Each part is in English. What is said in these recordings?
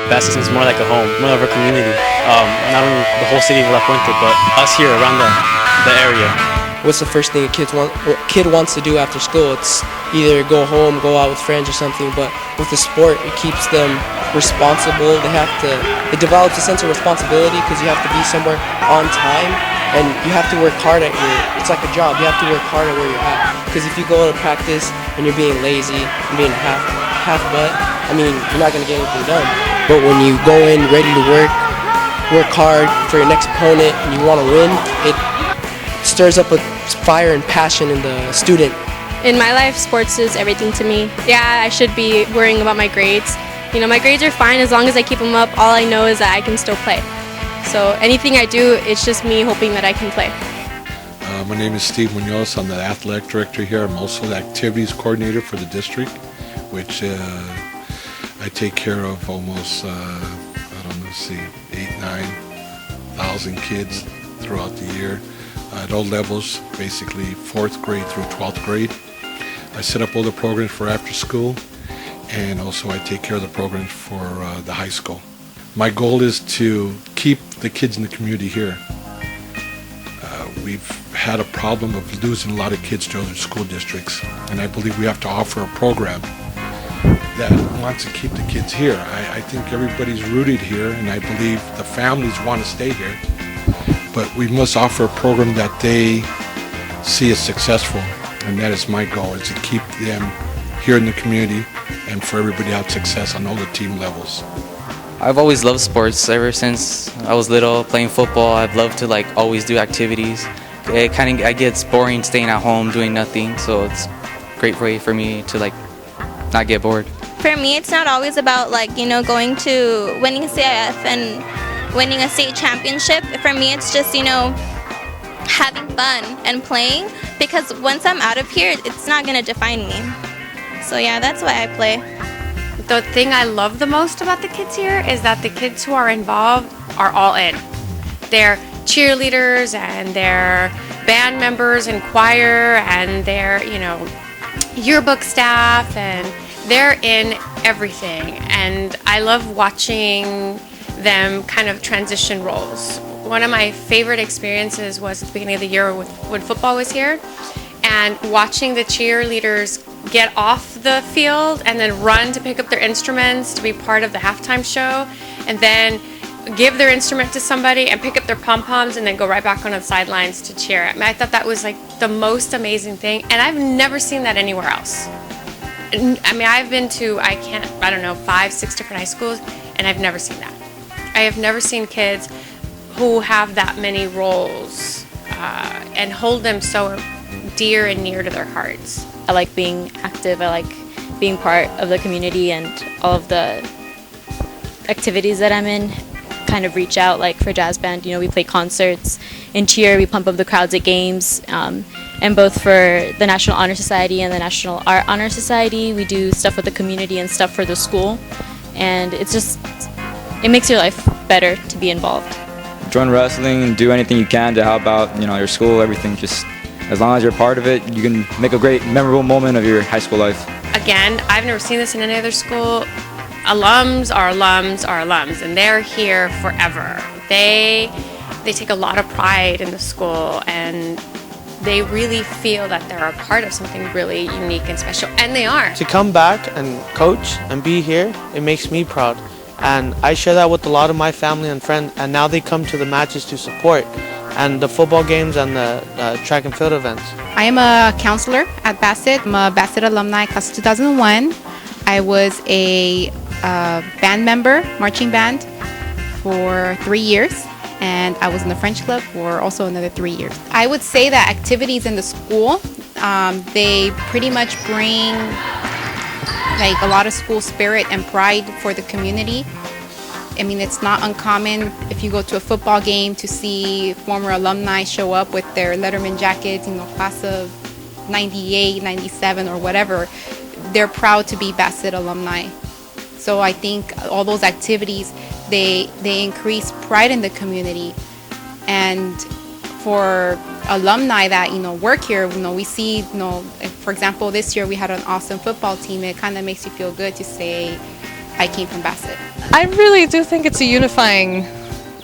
Bassett is more like a home, more of a community. Not only the whole city of La Puente, but us here around the area. What's the first thing a kid wants to do after school? It's either go home, go out with friends or something, but with the sport, it keeps them responsible. It develops a sense of responsibility because you have to be somewhere on time, and you have to work hard it's like a job, you have to work hard at where you're at. Because if you go to practice and you're being lazy and being half butt, you're not going to get anything done. But when you go in ready to work hard for your next opponent, and you want to win, it stirs up a fire and passion in the student. In my life, sports is everything to me. Yeah, I should be worrying about my grades. My grades are fine as long as I keep them up. All I know is that I can still play. So anything I do, it's just me hoping that I can play. My name is Steve Munoz. I'm the athletic director here. I'm also the activities coordinator for the district, which I take care of almost, 9,000 kids throughout the year. At all levels, basically 4th grade through 12th grade. I set up all the programs for after school, and also I take care of the programs for the high school. My goal is to keep the kids in the community here. We've had a problem of losing a lot of kids to other school districts, and I believe we have to offer a program that wants to keep the kids here. I think everybody's rooted here, and I believe the families want to stay here. But we must offer a program that they see as successful, and that is my goal, is to keep them here in the community and for everybody to have success on all the team levels. I've always loved sports ever since I was little, playing football. I've loved to always do activities. I get boring staying at home doing nothing, so it's a great way for me to not get bored. For me, it's not always about going to winning CIF and winning a state championship. For me, it's just, having fun and playing, because once I'm out of here, it's not going to define me. So yeah, that's why I play. The thing I love the most about the kids here is that the kids who are involved are all in. They're cheerleaders, and they're band members and choir, and they're, yearbook staff, and they're in everything. And I love watching them kind of transition roles. One of my favorite experiences was at the beginning of the year when football was here, and watching the cheerleaders get off the field and then run to pick up their instruments to be part of the halftime show, and then give their instrument to somebody and pick up their pom-poms and then go right back on the sidelines to cheer. I thought that was the most amazing thing, and I've never seen that anywhere else. I've been to, 5-6 different high schools, and I've never seen that. I have never seen kids who have that many roles and hold them so dear and near to their hearts. I like being active. I like being part of the community, and all of the activities that I'm in kind of reach out. Like for jazz band, we play concerts. In cheer, we pump up the crowds at games. And both for the National Honor Society and the National Art Honor Society, we do stuff with the community and stuff for the school. And it makes your life better to be involved. Join wrestling and do anything you can to help out, your school, everything. Just as long as you're part of it, you can make a great, memorable moment of your high school life. Again, I've never seen this in any other school. Alums are alums are alums, and they're here forever. They take a lot of pride in the school, and they really feel that they're a part of something really unique and special, and they are. To come back and coach and be here, it makes me proud. And I share that with a lot of my family and friends, and now they come to the matches to support, and the football games and the track and field events. I am a counselor at Bassett. I'm a Bassett alumni, class of 2001. I was a band member, marching band, for 3 years, and I was in the French club for also another 3 years. I would say that activities in the school, they pretty much bring a lot of school spirit and pride for the community. It's not uncommon if you go to a football game to see former alumni show up with their Letterman jackets, class of 98, 97 or whatever. They're proud to be Bassett alumni. So I think all those activities, they increase pride in the community. And for alumni that work here, we see, for example, this year we had an awesome football team. It kind of makes you feel good to say I came from Bassett. I really do think it's a unifying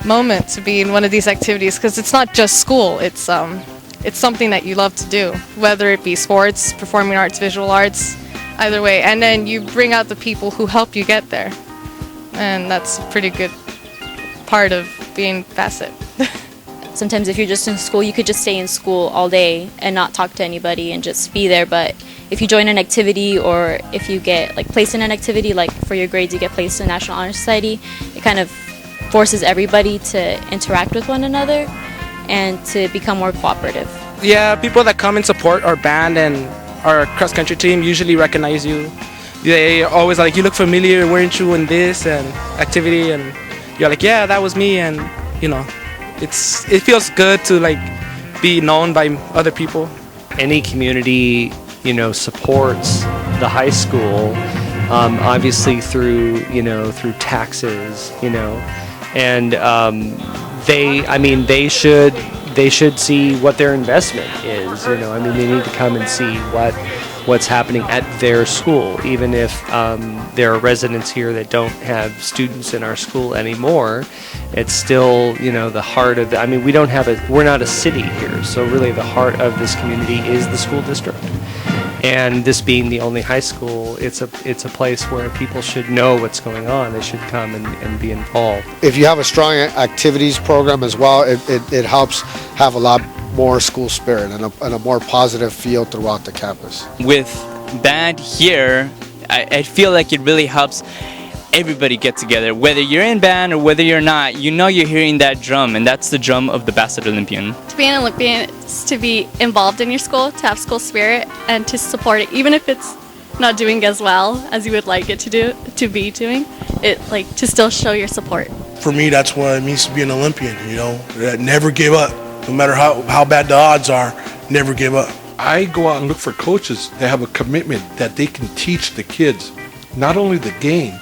moment to be in one of these activities because it's not just school. It's something that you love to do, whether it be sports, performing arts, visual arts, either way. And then you bring out the people who help you get there, and that's a pretty good part of being Bassett. Sometimes if you're just in school, you could just stay in school all day and not talk to anybody and just be there. But if you join an activity, or if you get like placed in an activity, like for your grades you get placed in National Honor Society, it kind of forces everybody to interact with one another and to become more cooperative. Yeah, people that come and support our band and our cross-country team usually recognize you. They always like, you look familiar, weren't you in this and activity? And you're like, yeah, that was me. And you know, it feels good to like be known by other people. Any community, you know, supports the high school, obviously through taxes, you know, and they should see what their investment is, you know. I mean, they need to come and see what's happening at their school, even if there are residents here that don't have students in our school anymore. It's still, you know, the heart of I mean, we're not a city here, so really the heart of this community is the school district. And this being the only high school, it's a place where people should know what's going on. They should come and be involved. If you have a strong activities program as well, it helps have a lot more school spirit and a more positive feel throughout the campus. With band here, I feel like it really helps everybody get together. Whether you're in band or whether you're not, you know you're hearing that drum, and that's the drum of the Bassett Olympian. To be an Olympian is to be involved in your school, to have school spirit, and to support it, even if it's not doing as well as you would like it to be doing. It like to still show your support. For me, that's what it means to be an Olympian. You know, never give up, no matter how bad the odds are. Never give up. I go out and look for coaches that have a commitment that they can teach the kids not only the game,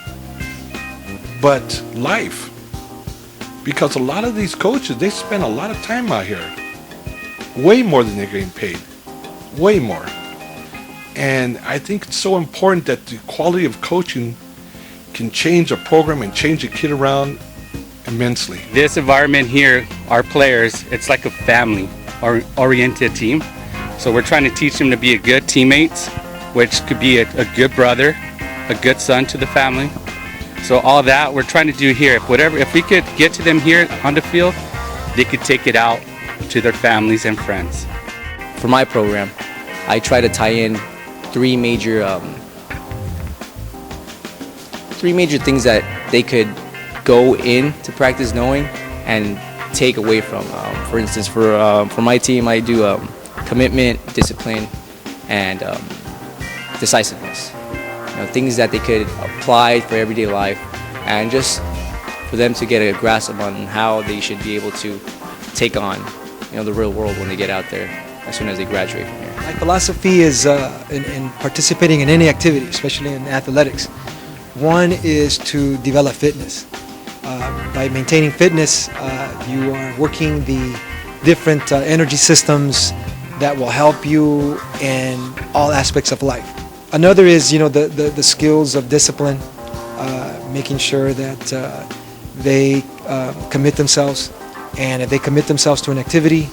but life. Because a lot of these coaches, they spend a lot of time out here. Way more than they're getting paid. Way more. And I think it's so important that the quality of coaching can change a program and change a kid around immensely. This environment here, our players, it's like a family oriented team. So we're trying to teach them to be a good teammate, which could be a good brother, a good son to the family. So all that we're trying to do here. If we could get to them here on the field, they could take it out to their families and friends. For my program, I try to tie in three major things that they could go in to practice knowing and take away from. For instance, for my team, I do commitment, discipline, and decisiveness. You know, things that they could apply for everyday life, and just for them to get a grasp on how they should be able to take on, you know, the real world when they get out there as soon as they graduate from here. My philosophy is in participating in any activity, especially in athletics. One is to develop fitness. By maintaining fitness, you are working the different energy systems that will help you in all aspects of life. Another is, you know, the skills of discipline, making sure that they commit themselves, and if they commit themselves to an activity,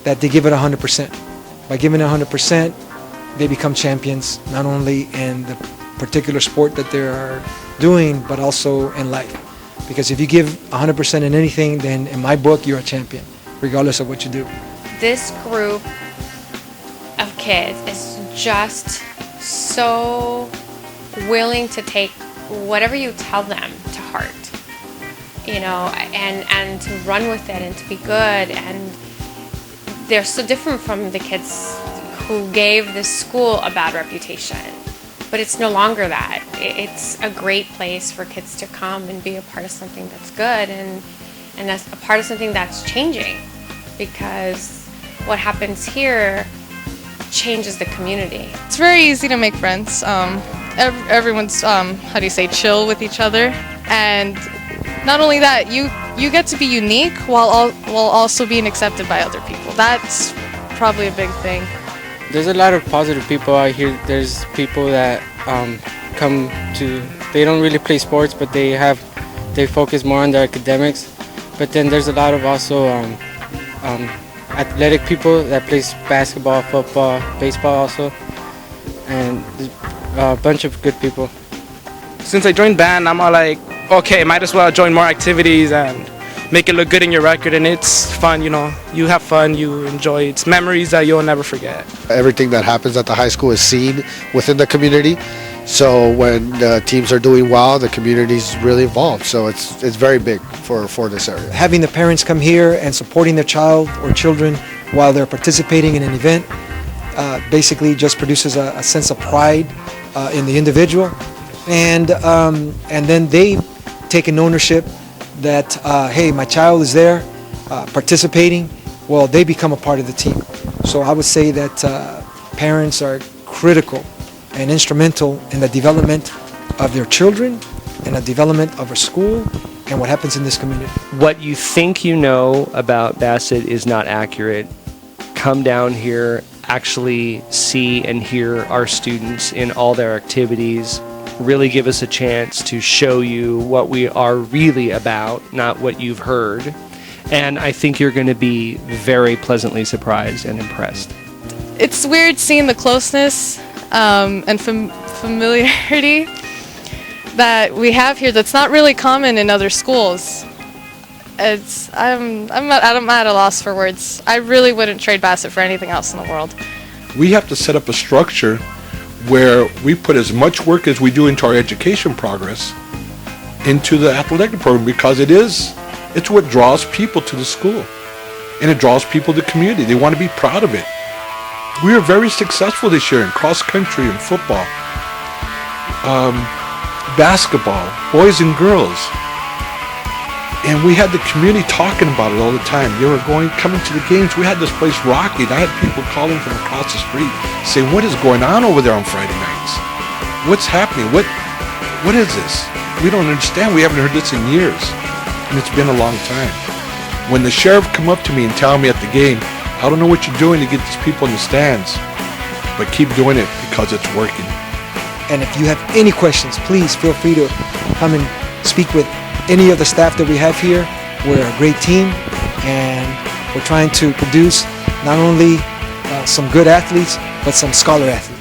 that they give it 100%. By giving it 100%, they become champions, not only in the particular sport that they're doing, but also in life. Because if you give 100% in anything, then in my book, you're a champion, regardless of what you do. This group of kids is just so willing to take whatever you tell them to heart, you know, and to run with it and to be good. And they're so different from the kids who gave this school a bad reputation. But it's no longer that. It's a great place for kids to come and be a part of something that's good, and that's a part of something that's changing, because what happens here changes the community. It's very easy to make friends. Everyone's, chill with each other. And not only that, you get to be unique while also being accepted by other people. That's probably a big thing. There's a lot of positive people out here. There's people that come to they don't really play sports, but they focus more on their academics. But then there's a lot of also athletic people that plays basketball, football, baseball also, and a bunch of good people. Since I joined band, I'm all like, okay, might as well join more activities and make it look good in your record, and it's fun, you know. You have fun, you enjoy. It's memories that you'll never forget. Everything that happens at the high school is seen within the community. So when the teams are doing well, the community's really involved. So it's very big for this area. Having the parents come here and supporting their child or children while they're participating in an event basically just produces a sense of pride in the individual, and then they take an ownership that hey, my child is there participating. Well, they become a part of the team. So I would say that parents are critical and instrumental in the development of their children and the development of our school and what happens in this community. What you think you know about Bassett is not accurate. Come down here, actually see and hear our students in all their activities. Really give us a chance to show you what we are really about, not what you've heard. And I think you're going to be very pleasantly surprised and impressed. It's weird seeing the closeness and familiarity that we have here that's not really common in other schools. I'm at a loss for words. I really wouldn't trade Bassett for anything else in the world. We have to set up a structure where we put as much work as we do into our education progress into the athletic program, because it's what draws people to the school, and it draws people to the community. They want to be proud of it. We were very successful this year in cross country and football, basketball, boys and girls. And we had the community talking about it all the time. They were coming to the games. We had this place rocking. I had people calling from across the street saying, what is going on over there on Friday nights? What's happening? What is this? We don't understand. We haven't heard this in years. And it's been a long time. When the sheriff come up to me and tell me at the game, I don't know what you're doing to get these people in the stands, but keep doing it because it's working. And if you have any questions, please feel free to come and speak with any of the staff that we have here. We're a great team, and we're trying to produce not only some good athletes, but some scholar athletes.